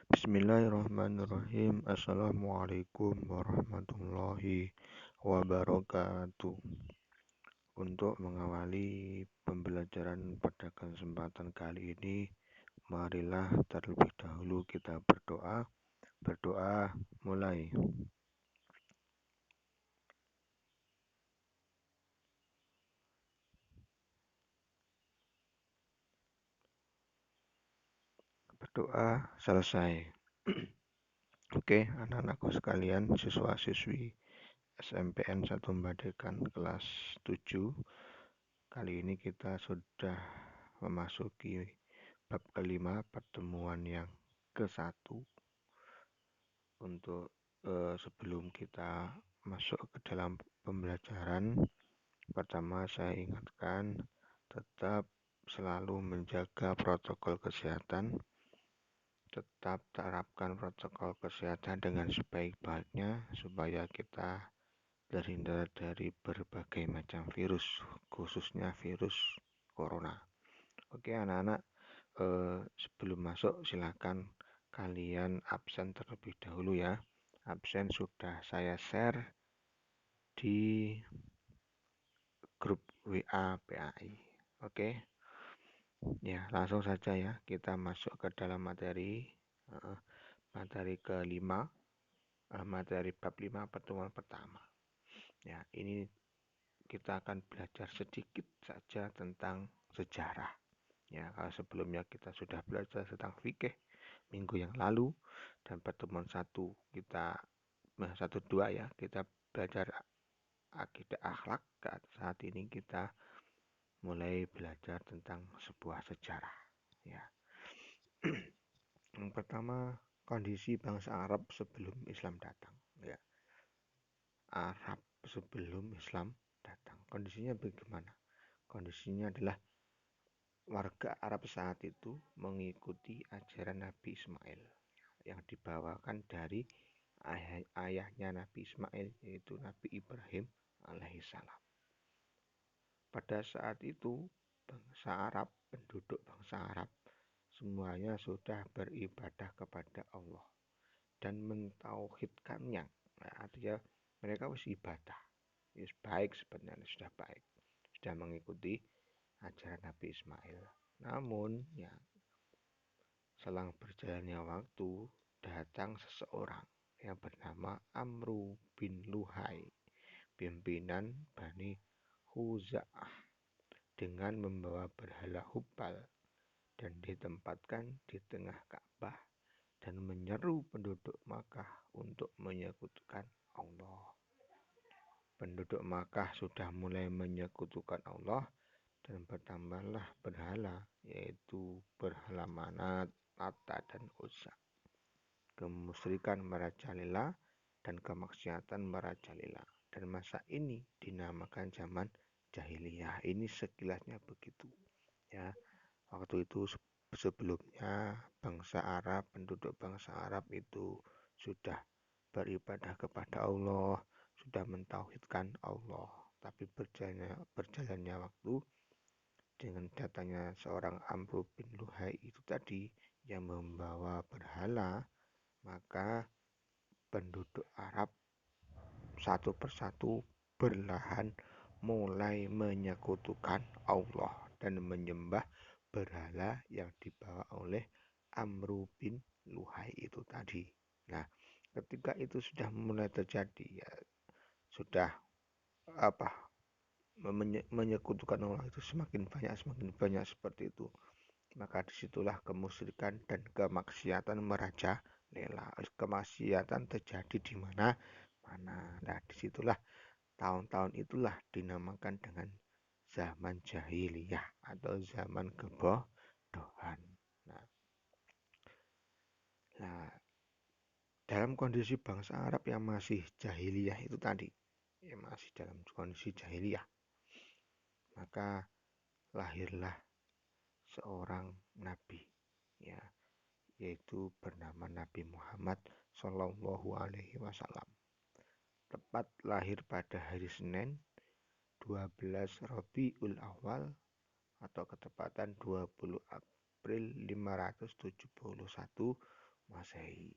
Bismillahirrahmanirrahim. Assalamualaikum warahmatullahi wabarakatuh. Untuk mengawali pembelajaran pada kesempatan kali ini, marilah terlebih dahulu kita berdoa. Berdoa mulai. Berdoa selesai. Oke, anak-anakku sekalian, siswa-siswi SMPN 1 Badekan kelas 7. Kali ini kita sudah memasuki bab kelima, pertemuan yang ke-1. Untuk sebelum kita masuk ke dalam pembelajaran, pertama saya ingatkan tetap selalu menjaga protokol kesehatan. Tetap terapkan protokol kesehatan dengan sebaik-baiknya supaya kita terhindar dari berbagai macam virus, khususnya virus corona. Oke anak-anak, sebelum masuk silakan kalian absen terlebih dahulu ya. Absen sudah saya share di grup WA PAI. Oke, ya langsung saja ya kita masuk ke dalam materi. Materi kelima, materi bab 5 pertemuan pertama. Ya, ini kita akan belajar sedikit saja tentang sejarah. Ya, kalau sebelumnya kita sudah belajar tentang fikih minggu yang lalu, dan pertemuan 1 2 ya kita belajar akidah akhlak. Saat ini kita mulai belajar tentang sebuah sejarah ya. Yang pertama, kondisi bangsa Arab sebelum Islam datang ya. Arab sebelum Islam datang, kondisinya bagaimana? Kondisinya adalah warga Arab saat itu mengikuti ajaran Nabi Ismail yang dibawakan dari ayahnya Nabi Ismail, yaitu Nabi Ibrahim alaihissalam. Pada saat itu penduduk bangsa Arab semuanya sudah beribadah kepada Allah dan mentauhidkannya. Nah, artinya mereka harus ibadah. Baik sebenarnya, sudah baik, sudah mengikuti ajaran Nabi Ismail. Namun ya, selang berjalannya waktu, datang seseorang yang bernama Amru bin Luhai, pimpinan Bani Khuza'ah, dengan membawa berhala Hubal dan ditempatkan di tengah Ka'bah dan menyeru penduduk Makkah untuk menyekutukan Allah. Penduduk Makkah sudah mulai menyekutukan Allah dan bertambahlah berhala, yaitu berhala Manat, Lata, dan Uzza. Kemusyrikan merajalela dan kemaksiatan merajalela, dan masa ini dinamakan zaman jahiliyah. Ini sekilasnya begitu ya. Waktu itu sebelumnya penduduk bangsa Arab itu sudah beribadah kepada Allah, sudah mentauhidkan Allah. Tapi berjalannya waktu, dengan datangnya seorang Amr bin Luhai itu tadi yang membawa berhala, maka penduduk Arab satu persatu berlahan mulai menyekutukan Allah dan menyembah berhala yang dibawa oleh Amr bin Luhai itu tadi. Nah, ketika itu sudah mulai terjadi ya, sudah menyekutukan Allah itu semakin banyak seperti itu, maka disitulah kemusyrikan dan kemaksiatan merajalela. Kemaksiatan terjadi di mana. Nah, disitulah tahun-tahun itulah dinamakan dengan zaman jahiliyah atau zaman kebodohan. Nah, dalam kondisi bangsa Arab yang masih jahiliyah itu tadi, yang masih dalam kondisi jahiliyah, maka lahirlah seorang nabi ya, yaitu bernama Nabi Muhammad Shallallahu Alaihi Wasallam. Tepat lahir pada hari Senin 12 Rabiul Awal atau ketepatan 20 April 571 Masehi.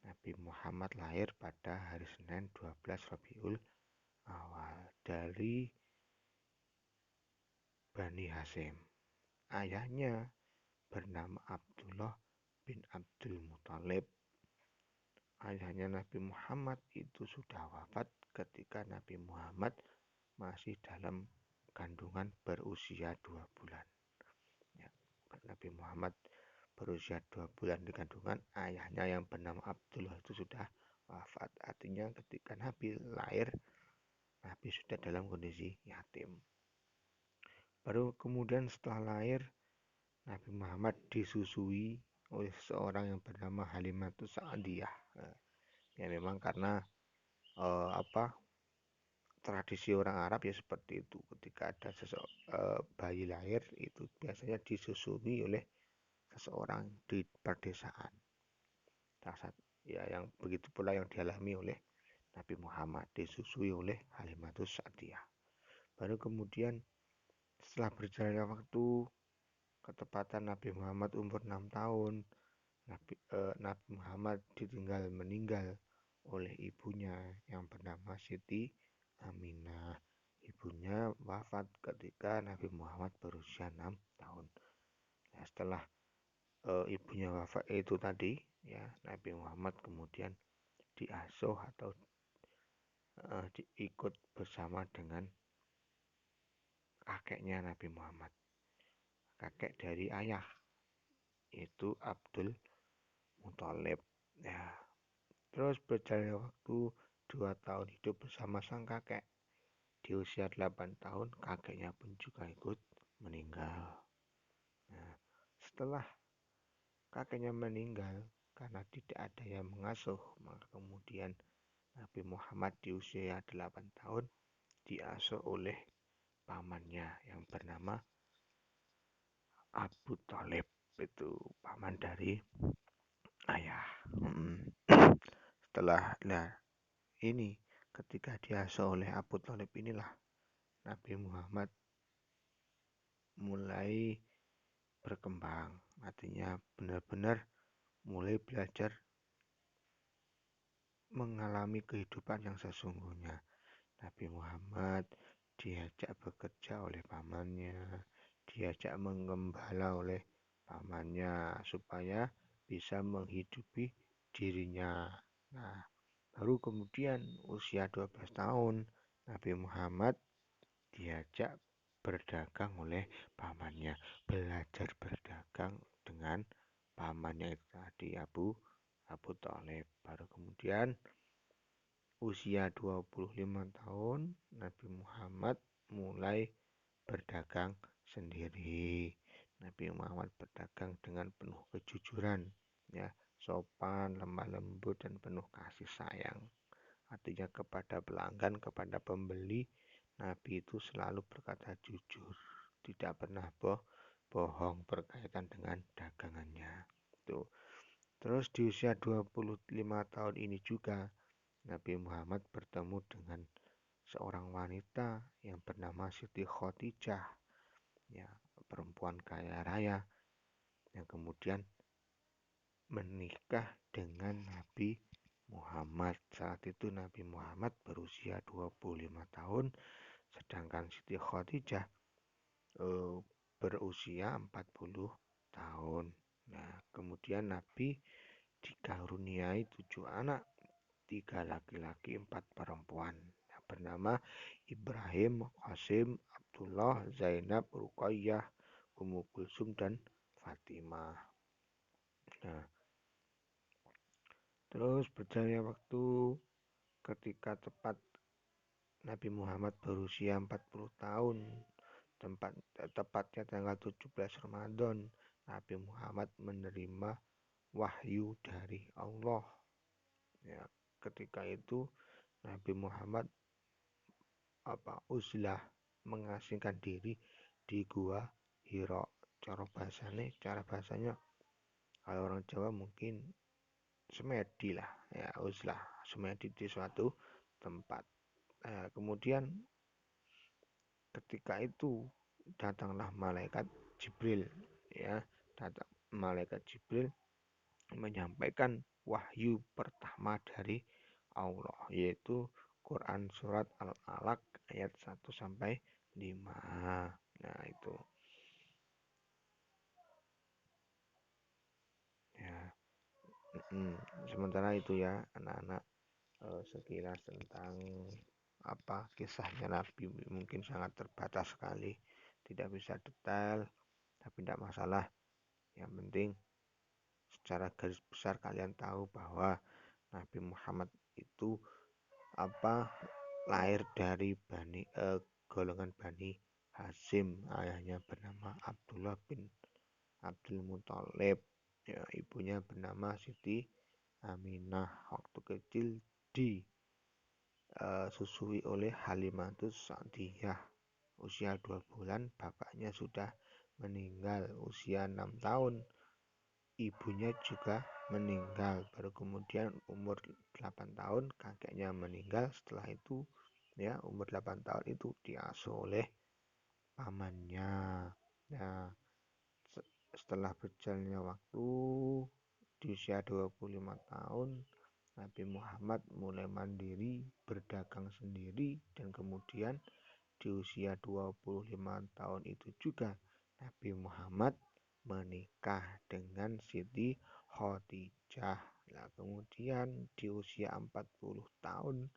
Nabi Muhammad lahir pada hari Senin 12 Rabiul Awal dari Bani Hasyim. Ayahnya bernama Abdullah bin Abdul Muthalib. Ayahnya Nabi Muhammad itu sudah wafat ketika Nabi Muhammad masih dalam kandungan berusia 2 bulan. Ya, Nabi Muhammad berusia 2 bulan di kandungan, ayahnya yang bernama Abdullah itu sudah wafat. Artinya ketika Nabi lahir, Nabi sudah dalam kondisi yatim. Baru kemudian setelah lahir, Nabi Muhammad disusui oleh seorang yang bernama Halimatus Sa'diyah. Ya memang karena tradisi orang Arab ya seperti itu. Ketika ada bayi lahir itu biasanya disusui oleh seseorang di perdesaan. Ya yang begitu pula yang dialami oleh Nabi Muhammad, disusui oleh Halimatus Sa'diyah. Baru kemudian setelah berjalannya waktu, ketepatan Nabi Muhammad umur 6 tahun, Nabi Muhammad ditinggal meninggal oleh ibunya yang bernama Siti Aminah. Ibunya wafat ketika Nabi Muhammad berusia 6 tahun. Ya, setelah ibunya wafat itu tadi, ya Nabi Muhammad kemudian diasuh atau diikut bersama dengan kakeknya Nabi Muhammad, kakek dari ayah, yaitu Abdul Muthalib. Ya, terus berjalannya waktu 2 tahun hidup bersama sang kakek. Di usia 8 tahun, kakeknya pun juga ikut meninggal. Nah, setelah kakeknya meninggal karena tidak ada yang mengasuh, maka kemudian Nabi Muhammad di usia 8 tahun diasuh oleh pamannya yang bernama Abu Thalib, itu paman dari ayah. Setelah ini ketika diasuh oleh Abu Thalib inilah Nabi Muhammad mulai berkembang, artinya benar-benar mulai belajar mengalami kehidupan yang sesungguhnya. Nabi Muhammad diajak bekerja oleh pamannya, diajak menggembala oleh pamannya supaya bisa menghidupi dirinya. Nah, baru kemudian usia 12 tahun Nabi Muhammad diajak berdagang oleh pamannya, belajar berdagang dengan pamannya itu tadi Abu Thalib. Baru kemudian usia 25 tahun Nabi Muhammad mulai berdagang sendiri. Nabi Muhammad berdagang dengan penuh kejujuran, ya, sopan, lemah lembut dan penuh kasih sayang. Artinya kepada pelanggan, kepada pembeli, Nabi itu selalu berkata jujur, tidak pernah bohong berkaitan dengan dagangannya. Tuh. Terus di usia 25 tahun ini juga Nabi Muhammad bertemu dengan seorang wanita yang bernama Siti Khadijah, ya, perempuan kaya raya yang kemudian menikah dengan Nabi Muhammad. Saat itu Nabi Muhammad berusia 25 tahun, sedangkan Siti Khadijah berusia 40 tahun. Nah, kemudian Nabi dikaruniai 7 anak, 3 laki-laki, 4 perempuan, yang bernama Ibrahim, Qasim, Abdullah, Zainab, Ruqayyah, Ummu Kulsum, dan Fatimah. Nah, terus berjalannya waktu ketika tepat Nabi Muhammad berusia 40 tahun, tepatnya tanggal 17 Ramadan, Nabi Muhammad menerima wahyu dari Allah. Ya, ketika itu Nabi Muhammad uzlah mengasingkan diri di gua Hira. Cara bahasanya kalau orang Jawa mungkin semedi lah, ya, uzlah semedi di suatu tempat. Kemudian ketika itu datanglah malaikat Jibril, ya, datang malaikat Jibril menyampaikan wahyu pertama dari Allah, yaitu Quran surat Al-Alaq ayat 1 sampai 5. Nah, itu ya. Sementara itu ya anak-anak, sekilas tentang apa kisahnya Nabi mungkin sangat terbatas sekali, tidak bisa detail, tapi tidak masalah. Yang penting secara garis besar kalian tahu bahwa Nabi Muhammad itu apa lahir dari golongan Bani Hasyim, ayahnya bernama Abdullah bin Abdul Muthalib, ya, ibunya bernama Siti Aminah. Waktu kecil disusui oleh Halimatus Sa'diyah. Usia 2 bulan bapaknya sudah meninggal. Usia 6 tahun ibunya juga meninggal. Baru kemudian umur 8 tahun kakeknya meninggal. Setelah itu ya umur 8 tahun itu diasuh oleh pamannya. Nah, setelah berjalannya waktu di usia 25 tahun Nabi Muhammad mulai mandiri, berdagang sendiri, dan kemudian di usia 25 tahun itu juga Nabi Muhammad menikah dengan Siti Khadijah. Nah, kemudian di usia 40 tahun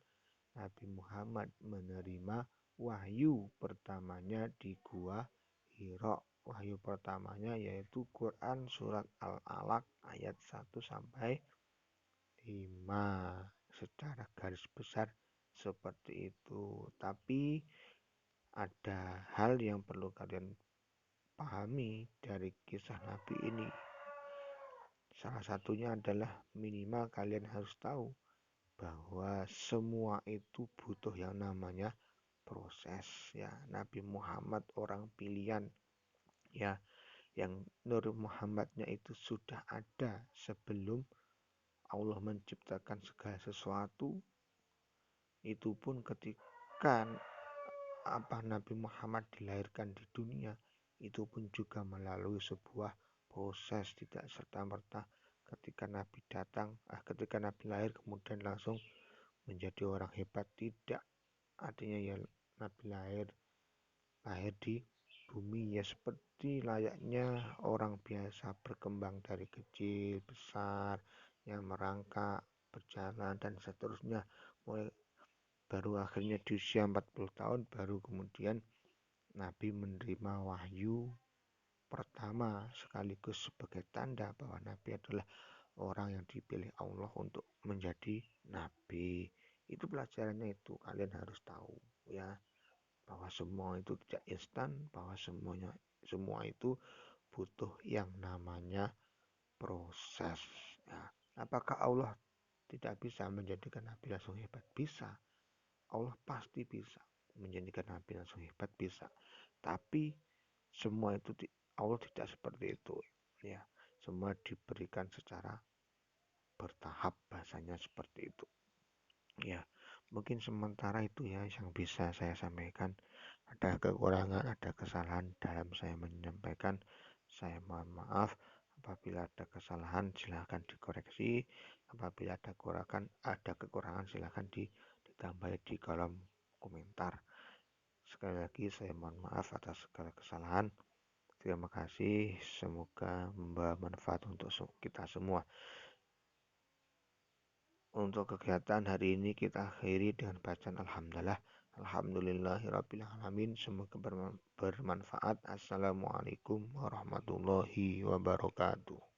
Nabi Muhammad menerima wahyu pertamanya di Gua Hira. Wahyu pertamanya yaitu Quran surat Al-Alaq ayat 1 sampai 5. Secara garis besar seperti itu. Tapi ada hal yang perlu kalian pahami dari kisah Nabi ini. Salah satunya adalah minimal kalian harus tahu bahwa semua itu butuh yang namanya proses ya. Nabi Muhammad orang pilihan ya, yang Nur Muhammadnya itu sudah ada sebelum Allah menciptakan segala sesuatu. Itu pun ketika Nabi Muhammad dilahirkan di dunia, itu pun juga melalui sebuah proses, tidak serta-merta ketika Nabi datang, ketika Nabi lahir kemudian langsung menjadi orang hebat, tidak. Artinya ya Nabi lahir di bumi ya seperti layaknya orang biasa, berkembang dari kecil, besar, yang merangkak, berjalan dan seterusnya. Mulai baru akhirnya di usia 40 tahun baru kemudian Nabi menerima wahyu pertama, sekaligus sebagai tanda bahwa Nabi adalah orang yang dipilih Allah untuk menjadi Nabi. Itu pelajarannya, itu kalian harus tahu ya, bahwa semua itu tidak instan, bahwa semua itu butuh yang namanya proses ya. Apakah Allah tidak bisa menjadikan Nabi langsung hebat? Bisa. Allah pasti bisa menjadikan Nabi langsung hebat, bisa. Tapi semua itu Allah tidak seperti itu ya. Semua diberikan secara bertahap, bahasanya seperti itu ya. Mungkin sementara itu ya yang bisa saya sampaikan. Ada kekurangan, ada kesalahan dalam saya menyampaikan, saya mohon maaf. Apabila ada kesalahan silahkan dikoreksi, apabila ada kekurangan silahkan ditambah di kolom komentar. Sekali lagi saya mohon maaf atas segala kesalahan. Terima kasih, semoga membawa manfaat untuk kita semua. Untuk kegiatan hari ini kita akhiri dengan bacaan Alhamdulillah. Alhamdulillahirrabbilalamin. Semoga bermanfaat. Assalamualaikum warahmatullahi wabarakatuh.